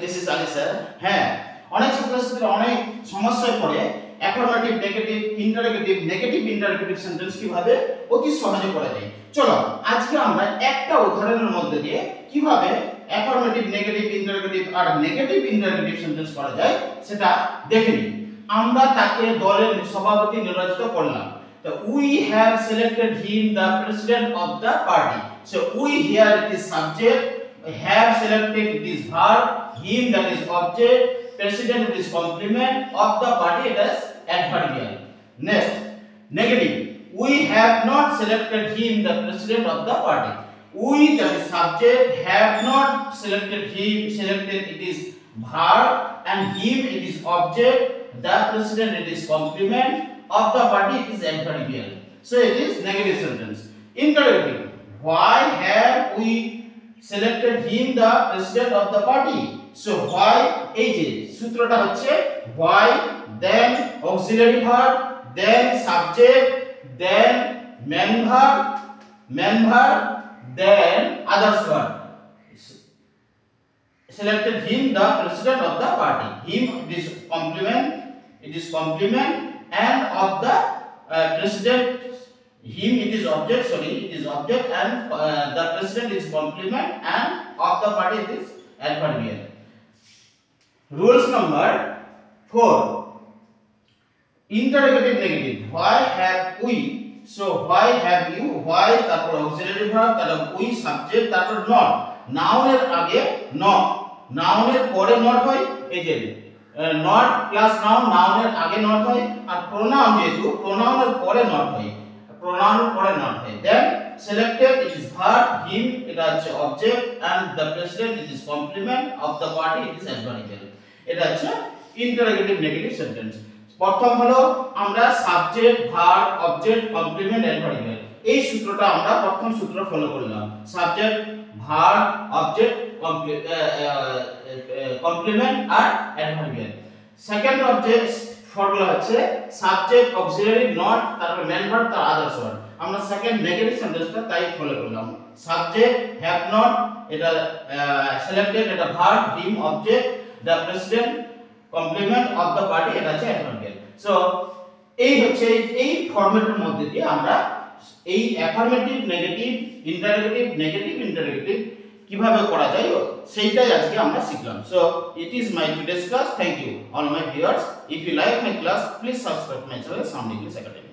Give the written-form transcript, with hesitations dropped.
This is Ali sir. হ্যাঁ, অনেক ছাত্রছাত্রীরা অনেক সমস্যায় পড়ে affirmative, negative, interrogative, negative interrogative sentence কিভাবে অতি সহজে করা যায়। চলো আজকে আমরা একটা উদাহরণের মধ্যে দিয়ে কিভাবে অ্যাফার্মেটিভ, নেগেটিভ, ইন্টারোগেটিভ আর নেগেটিভ ইন্টারোগেটিভ সেন্টেন্স করা যায় সেটা দেখে নিই। আমরা তাকে দলের সভাপতি নির্বাচিত করলাম। So we have selected him the president of the party. So we here it is subject, have selected it is verb, him that is object, president it is complement, of the party it is adverbial. Next, negative. We have not selected him the president of the party. We that is subject, have not selected him, selected it is verb, and him it is object, the president it is complement, of the party it is adverbial. So it is negative sentence. Interrogative. Why have we selected him the president of the party? So why এই যে সূত্রটা হচ্ছে why, then auxiliary verb, then subject, then main verb, then others verb. Selected him the president of the party. Him it is complement, and of the president, him it is object, and the president is complement, and of the party it is adverbial. Rules number 4. Interrogative negative. Why have we? So why have you? Why তারপর auxiliary verb, তারপর we subject, তারপর not. Noun এর আগে not, noun এর পরে not হয়, এই যে not plus noun, noun এর আগে not হয়, আর pronoun যেহেতু pronoun এর পরে not হয়, then selected it is verb, him এটা হচ্ছে object, and the president it is complement, of the party it is adverbial. এটা হচ্ছে interrogative negative sentence. প্রথম হলো আমরা subject, verb, object, complement, adverbial, এই সূত্রটা আমরা প্রথম সূত্র ফলো করলাম। সাবজেক্ট, ভার্ব, অবজেক্ট, কমপ্লিমেন্ট আর অ্যাডভার্বিয়াল। সেকেন্ড অবজেক্ট ফর্মুলা হচ্ছে সাবজেক্ট, অক্সিলারি, নট, তারপর মেন ভার্ব, তার আদার্স ভার্ব। আমরা সেকেন্ড নেগেটিভ সেন্টেন্সটা তাই ফলো করলাম। সাবজেক্ট, হ্যাভ নট, এটা সিলেক্টেড, এটা verb, him object, the president complement, of the party এটা হচ্ছে অ্যাডভার্বিয়াল। সো এই হচ্ছে এই ফরম্যাটের মধ্যে দিয়ে আমরা এই affirmative, negative, interrogative, negative interrogative কিভাবে করা যায় সেইটাই আজকে আমরা শিখলাম। So it is my today's class. Thank you all my viewers. If you like my class please subscribe my channel Sound English academy.